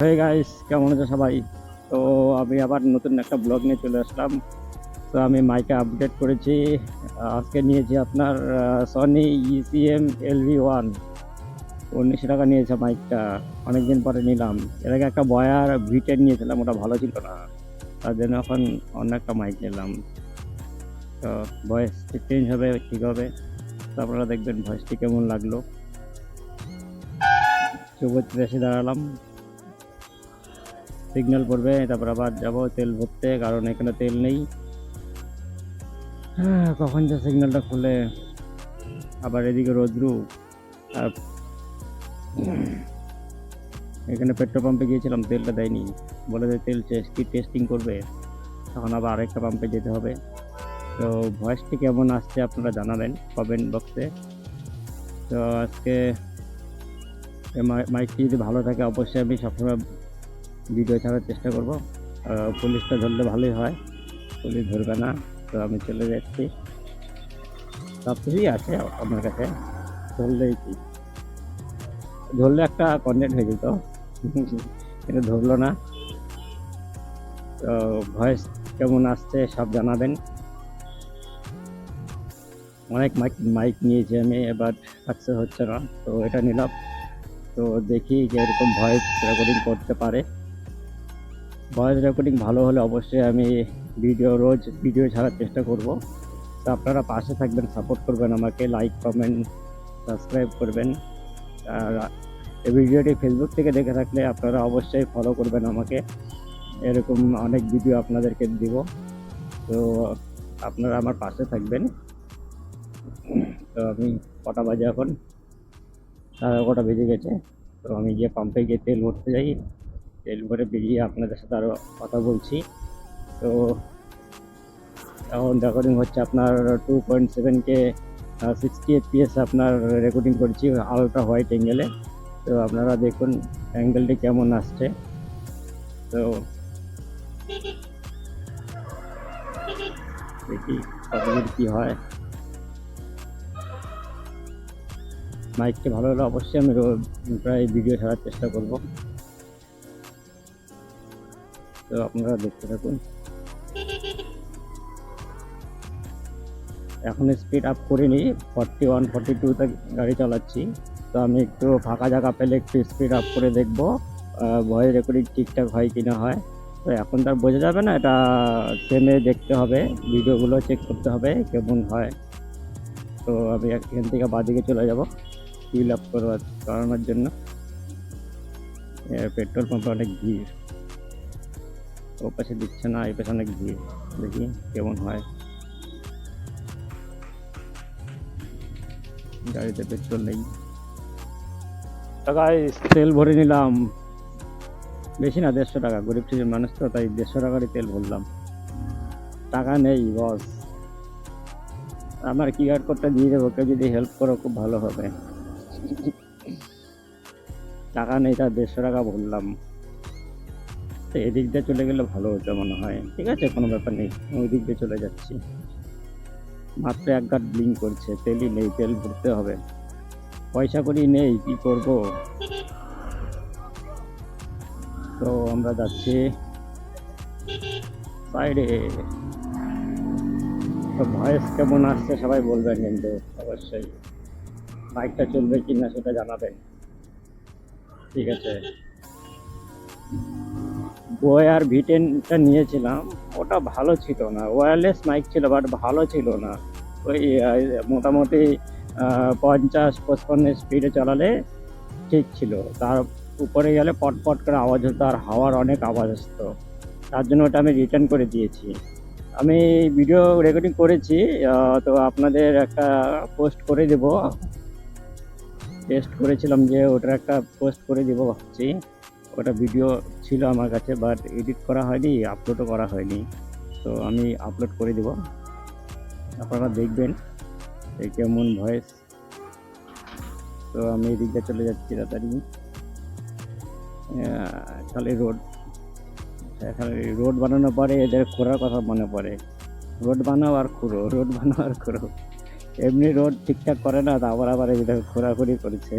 Hey guys, কেমন আছো সবাই? তো আমি আবার নতুন একটা ব্লগ নিয়ে চলে আসলাম। তো আমি মাইকে আপডেট করেছি। আজকে নিয়েছি আপনার সনি ইসিএম LV1। 1900 টাকা নিয়েছে মাইকটা। অনেকদিন পরে নিলাম। এর আগে একটা বয়ার V10 নিয়েছিলাম, ওটা ভালো ছিল না, তার জন্য এখন অন্য একটা মাইক নিলাম। তো ভয়েস চেঞ্জ হবে, ঠিক হবে। তো আপনারা দেখবেন ভয়েসটি কেমন লাগলো। চৌবত্রিশে এসে দাঁড়ালাম, সিগন্যাল পড়বে, তারপর আবার যাবো তেল ভরতে, কারণ এখানে তেল নেই। কখন যে সিগন্যালটা খুলে। আবার এদিকে রোদ্রু। আর এখানে পেট্রোল পাম্পে গিয়েছিলাম, তেলটা দেয়নি, বলে যে তেল টেস্টিং করবে। তখন আবার আরেকটা পাম্পে যেতে হবে। তো ভয়েসটি কেমন আসছে আপনারা জানাবেন কমেন্ট বক্সে। তো আজকে মাইকটি যদি ভালো থাকে অবশ্যই আমি সবসময় ভিডিও ছাড়ার চেষ্টা করব। পুলিশটা ধরলে ভালোই হয়, পুলিশ ধরবে না। তো আমি চলে যাচ্ছি, সব কিছুই আছে আমার কাছে, ধরলেই কি, ধরলে একটা কন্টেন্ট হয়ে যেত, কিন্তু ধরলো না। তো ভয়েস কেমন আসছে সব জানাবেন। অনেক মাইক নিয়েছি আমি, এবার সাকসেস হচ্ছে না, তো এটা নিলাম। তো দেখি যে এরকম ভয়েস রেকর্ডিং করতে পারে। ভয়েস রেকর্ডিং ভালো হলে অবশ্যই আমি রোজ ভিডিও ছাড়ার চেষ্টা করব। তো আপনারা পাশে থাকবেন, সাপোর্ট করবেন আমাকে, লাইক কমেন্ট সাবস্ক্রাইব করবেন। আর এই ভিডিওটি ফেসবুক থেকে দেখে থাকলে আপনারা অবশ্যই ফলো করবেন আমাকে, এরকম অনেক ভিডিও আপনাদেরকে দিব। তো আপনারা আমার পাশে থাকবেন। তো আমি কটা বাজে এখন? 11:30 বেজে গেছে। তো আমি গিয়ে পাম্পে গিয়ে তেল ভরতে যাই, তেল ভরে বেরিয়ে আপনাদের সাথে আরও কথা বলছি। তো এখন রেকর্ডিং হচ্ছে আপনার 2.7K 60 FPS আপনার রেকর্ডিং করছি আলট্রা হোয়াইট অ্যাঙ্গেলে। তো আপনারা দেখুন অ্যাঙ্গেলটি কেমন আসছে। তো দেখি কতদূর কী হয়। মাইকটি ভালো হলে অবশ্যই আমি প্রায় ভিডিও ছাড়ার চেষ্টা করব। তো আপনারা দেখতে থাকুন। এখন স্পিড আপ করিনি, 41 42তে গাড়ি চালাচ্ছি। তো আমি একটু ফাঁকা জায়গা পেলে একটু স্পিড আপ করে দেখবো ভয়েস রেকর্ডিং ঠিকঠাক হয় কি না হয়। তো এখন তার বোঝা যাবে না, এটা থেমে দেখতে হবে, ভিডিওগুলো চেক করতে হবে কেমন হয়। তো আমি এখান থেকে বাদিকে চলে যাব ফিল আপ করানোর জন্য। পেট্রোল পাম্পে অনেক ভিড়, ও পাশে দিচ্ছে না, এই পাশে অনেক ভিড়, দেখি কেমন হয়। গাড়িতে পেট্রোল নেই। গাইস, তেল ভরে নিলাম, বেশি না, 150 টাকা, গরিব শ্রেণীর মানুষ তো, তাই 150 টাকারই তেল ভরলাম। টাকা নেই বস, আমার কিউআর কোডটা দিয়ে দেবো, কেউ যদি হেল্প করো খুব ভালো হবে। টাকা নেই, তার 150 টাকা ভরলাম। তো এদিক দিয়ে চলে গেলে ভালো হতো মনে হয়। ঠিক আছে, কোনো ব্যাপার নেই, ওই দিক দিয়ে চলে যাচ্ছি। মাত্র 1 গাঁট ব্লিং করছে, তেলই নেই, তেল ভরতে হবে, পয়সা করি নেই, কি করব। তো আমরা যাচ্ছি সাইডে। তো ভয়েস কেমন আসছে সবাই বলবেন কিন্তু অবশ্যই, বাইকটা চলবে কি না সেটা জানাবেন। ঠিক আছে, বোয়ার V10টা নিয়েছিলাম, ওটা ভালো ছিল না, ওয়্যারলেস মাইক ছিল বাট ভালো ছিল না। ওই মোটামুটি 50-55 স্পিডে চালালে ঠিক ছিল, তার উপরে গেলে পটপট করে আওয়াজ হতো, আর হাওয়ার অনেক আওয়াজ আসতো, তার জন্য ওটা আমি রিটার্ন করে দিয়েছি। আমি ভিডিও রেকর্ডিং করেছি, তো আপনাদের একটা পোস্ট করে দেব। টেস্ট করেছিলাম যে ওটার একটা পোস্ট করে দেবো ভাবছি। ওটা ভিডিও ছিল আমার কাছে, বাট এডিট করা হয়নি, আপলোডও করা হয়নি। তো আমি আপলোড করে দেব, আপনারা দেখবেন কেমন ভয়েস। তো আমি এদিক দিয়ে চলে যাচ্ছি তাড়াতাড়ি। খালি রোড, খালি রোড বানানোর পরে এদের খোঁড়ার কথা মনে পড়ে। রোড বানাও আর খুঁড়ো, রোড বানাও আর খুঁড়ো, এমনি রোড ঠিকঠাক করে না, তারপর আবার এদের খোঁড়াখুড়ি করেছে।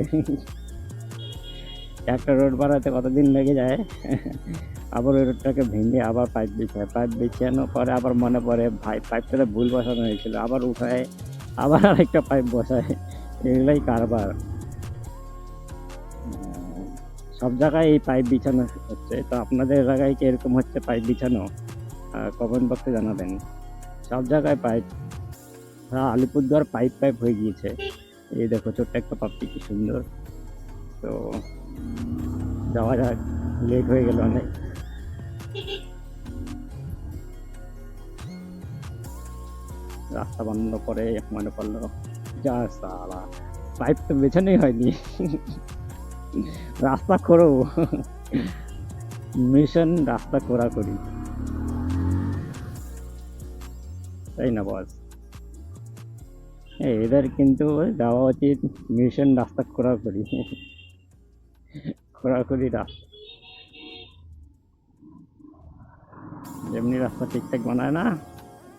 একটা রোড বানাতে কতদিন লেগে যায়। আবার ওই রোডটাকে ভেঙে আবার পাইপ বিছায়, পাইপ বিছানোর পরে আবার মনে পড়ে ভাই পাইপটাতে ভুল বসানো হয়েছিল, আবার উঠায় আবার আরেকটা পাইপ বসায়। এগুলাই কারবার। সব জায়গায় এই পাইপ বিছানো হচ্ছে, তো আপনাদের এলাকায় কি এরকম হচ্ছে পাইপ বিছানো? কমেন্ট বক্সে জানাবেন। সব জায়গায় পাইপ, আলিপুরদুয়ার পাইপ পাইপ হয়ে গিয়েছে। এই দেখো ছোট্ট একটা পাপ্পি কি সুন্দর। তো যাওয়া যাক, লেট হয়ে গেল অনেক। রাস্তা বানানোর পরে মনে পড়লো, যা সালা পাইপ তো বেছানোই হয়নি। রাস্তা করো, মিশন রাস্তা করা করি, তাই না বস? এদের কিন্তু যাওয়া উচিত মিশন রাস্তা করা করি, খোরাখুরি রাস্তা। যেমনি রাস্তা ঠিকঠাক বানায় না,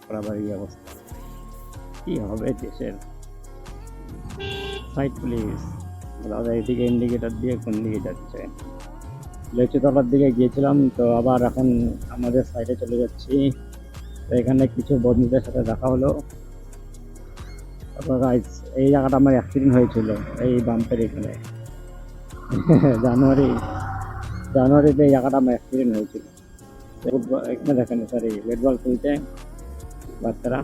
বরাবরই অবস্থা। কি হবে দেশের? Side please. দাদা এদিকে ইন্ডিকেটার দিয়ে কোন দিকে যাচ্ছে? লেচুতলার দিকে গিয়েছিলাম, তো আবার এখন আমাদের সাইডে চলে যাচ্ছি। তো এখানে কিছু বন্ধুদের সাথে দেখা হলো। তারপর গাইস, এই জায়গাটা আমার অ্যাক্সিডেন্ট হয়েছিল, এই বাম্পের এখানে। জানুয়ারিতে এই জায়গাটা আমার অ্যাক্সিডেন্ট হয়েছিল। এখানে দেখেন, সরি, রেড বল খেলছে বাচ্চারা।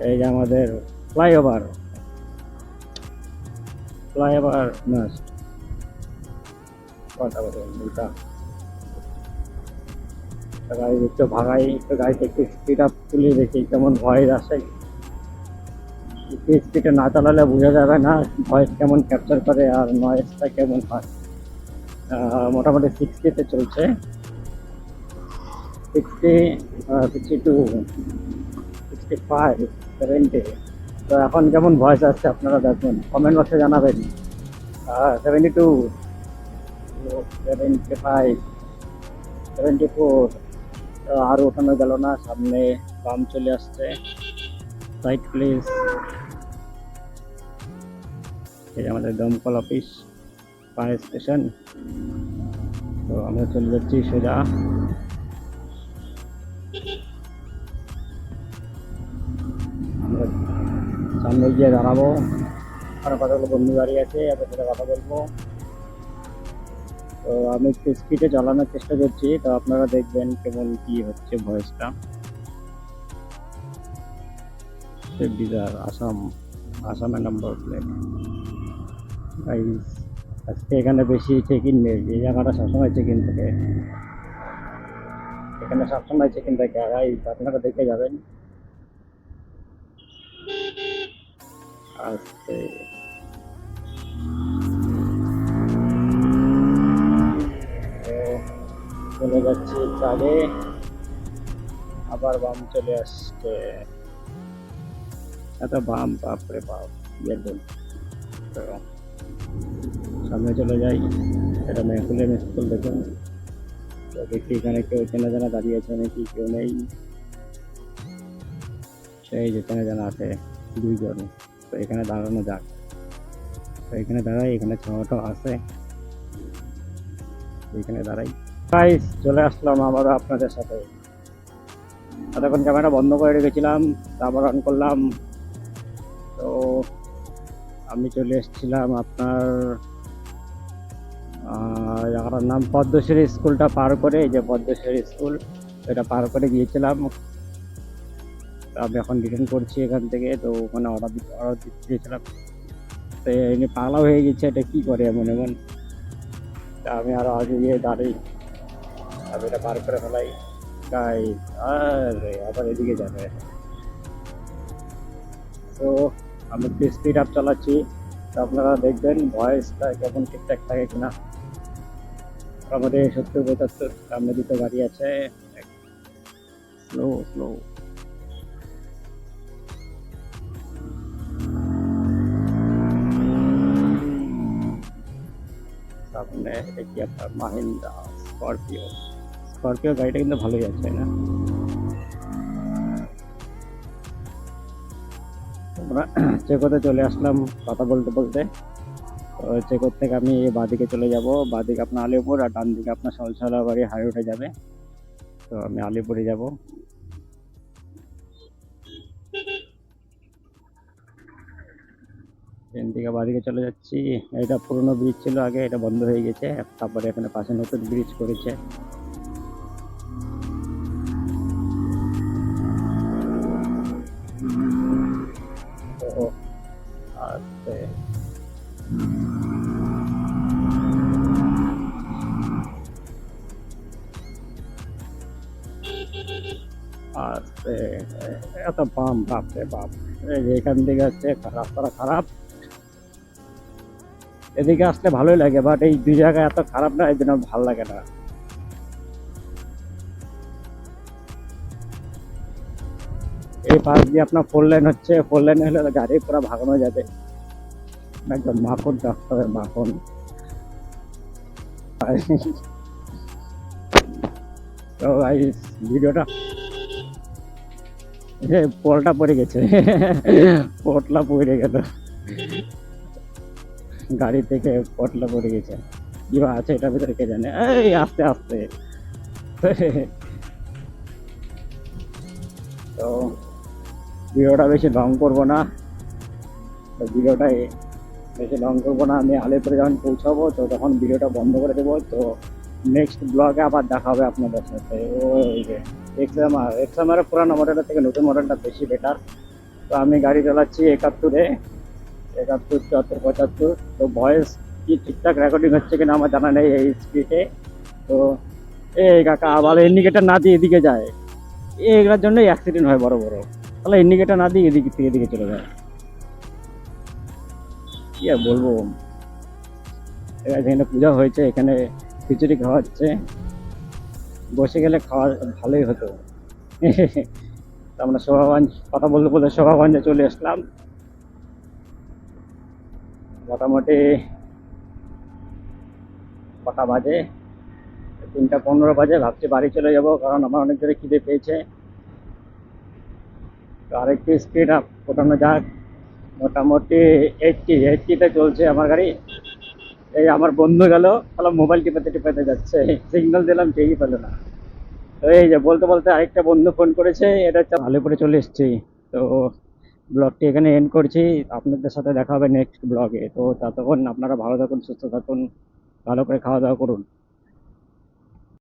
এই যে আমাদের ফ্লাইওভার, না কথা বলেন দুইটা গাড়ি একটু ভাগাই, একটু গাড়িতে একটু স্পিড আপ তুলে দেখি কেমন ভয়েস আসে। একটু স্পিডে না চালালে বোঝা যাবে না ভয়েস কেমন ক্যাপচার করে আর নয়েজটা কেমন হয়। মোটামুটি 60-তে চলছে, 60, 62, 65, 70। তো এখন কেমন ভয়েস আসছে আপনারা দেখবেন, কমেন্ট বক্সে জানাবেন। 72, 75, 74। আর ওঠানো গেল না, সামনে বাম চলে আসছে। Side please. এই আমাদের দমকল অফিস, ফায়ার স্টেশন। তো আমরা চলে যাচ্ছি সোজা। আমরা সামনে গিয়ে দাঁড়াবো, আর কতগুলো বন্ধু দাঁড়িয়ে আছে, এবার সাথে কথা বলবো। তো আমি একটু স্পিডে চালানোর চেষ্টা করছি, তো আপনারা দেখবেন কেমন কি হচ্ছে ভয়েসটা। বিজার আসামের নাম্বার প্লেট। আজকে এখানে বেশি চেক ইন নেই, এই জায়গাটা সবসময় চেক ইন থাকে, এখানে সবসময় চেক ইন থাকে। আপনারা দেখে যাবেন। আজকে চলে যাচ্ছি আগে, আবার বাম চলে আসছে। এত বাম, বাপরে বাপ, দেখুন। তো সামনে চলে যাই, এটা মেহফুলের স্কুল দেখুন। তো দেখি এখানে কেউ চেনা জানা দাঁড়িয়ে আছে নাকি, কেউ নেই। সেই যে চেনা জানা আছে দুইজন, তো এখানে দাঁড়ানো যাক। তো এখানে দাঁড়াই, এখানে ছাওয়াটাও আছে, এখানে দাঁড়াই। গাইস, চলে আসলাম আবারও আপনাদের সাথে। এতক্ষণ ক্যামেরা বন্ধ করে রেখেছিলাম, আবার অন করলাম। তো আমি চলে এসেছিলাম আপনার জায়গাটার নাম পদ্মশ্রী স্কুলটা পার করে, এই যে পদ্মশ্রী স্কুল, এটা পার করে গিয়েছিলাম। আমি এখন রিটার্ন করছি এখান থেকে। তো ওখানে অর্ডার দিতে গিয়েছিলাম, তো এমনি পাগলা হয়ে গেছে, এটা কী করে এমন এমন। তা আমি আরও আগে গিয়ে দাঁড়িয়ে আমি এটা পার করে ফেলাই। গাইস, আরে আবার এদিকে যাবে। তো আমি একটু স্পিড আপ চালাচ্ছি, তো আপনারা দেখবেন ভয়েসটা কেমন ঠিকঠাক থাকে কিনা। আমাদের 70-75 সামনে দুটো গাড়ি আছে, স্লো স্লো। সামনে দেখি আপনার মাহিন্দ্রা স্করপিও গাড়িটা কিন্তু ভালোই আছে না? আমরা চেকোতে চলে আসলাম কথা বলতে বলতে। তো চেকর থেকে আমি বাঁদিকে চলে যাব, বাঁদিকে আপনার আলিপুর আর ডান দিকে আপনার সলসলাবাড়ি হাইরোডে যাবে। তো আমি আলিপুরে যাব। ট্রেন থেকে বাঁদিকে চলে যাচ্ছি। এটা পুরোনো ব্রিজ ছিল আগে, এটা বন্ধ হয়ে গেছে, তারপরে এখানে পাশে নতুন ব্রিজ করেছে। তো আস্তে আস্তে, এত বাম, বাপরে বাপ! এই যে এখান থেকে হচ্ছে রাস্তাটা খারাপ, এদিকে আসলে ভালোই লাগে, বাট এই দুই জায়গায় এত খারাপ না, এই জন্য ভালো লাগে না। এই পাশ দিয়ে আপনার 4 লেন হচ্ছে, 4 লেন হলে গাড়ি পুরো ভাগানো যাবে, একদম মাখন রাস্তা হবে, মাখন। তো গাইস, ভিডিওটা পোলটা পড়ে গেছে, পটলা পড়ে গেল, গাড়ি থেকে পটলা পড়ে গেছে। কি বা আছে এটার ভিতরে কে জানে। এই আস্তে আস্তে। তো ভিডিওটা বেশি লং করবো না, তো ভিডিওটাই বেশি লং করবো না। আমি আলিপুরে যখন পৌঁছাবো তো তখন ভিডিওটা বন্ধ করে দেবো। তো নেক্সট ব্লগে আবার দেখা হবে আপনাদের সাথে। ওই যে এক্সএমআর পুরানো মডেলের থেকে নতুন মডেলটা বেশি বেটার। তো আমি গাড়ি চালাচ্ছি 71-এ, 71, 74, 75। তো ভয়েস কি ঠিকঠাক রেকর্ডিং হচ্ছে কিনা আমার জানা নেই এই স্পিডে। তো এই কাকা আবার ইন্ডিকেটার না দিয়ে এদিকে যায়, এগুলোর জন্যই অ্যাক্সিডেন্ট হয় বড় বড়। তাহলে ইন্ডিকেটার না দিয়ে এদিকে থেকে এদিকে চলে যায়, কি আর বলবো। এখানে পূজা হয়েছে, এখানে খিচুড়ি খাওয়া হচ্ছে, বসে গেলে খাওয়া ভালোই হতো। তো আমরা শোভাগঞ্জ কথা বলতে বলতে শোভাগঞ্জে চলে আসলাম। মোটামুটি কটা বাজে, 3টা 15 বাজে। ভাবছি বাড়ি চলে যাব, কারণ আমার অনেক জোরে খিদে পেয়েছে। তো আরেকটু স্পিড আপ ফোটানো যাক। মোটামুটি 80-তে চলছে আমার গাড়ি। এই আমার বন্ধু গেল, তাহলে মোবাইল টিপাতে টিপাতে যাচ্ছে, সিগন্যাল দিলাম ঠিকই পেলো না। তো এই যে বলতে বলতে আরেকটা বন্ধু ফোন করেছে, এটা হচ্ছে আলিপুরে চলে এসেছি। তো ব্লগটি এখানে এন্ড করছি, আপনাদের সাথে দেখা হবে নেক্সট ব্লগে। তো ততক্ষণ আপনারা ভালো থাকুন, সুস্থ থাকুন, ভালো করে খাওয়া দাওয়া করুন।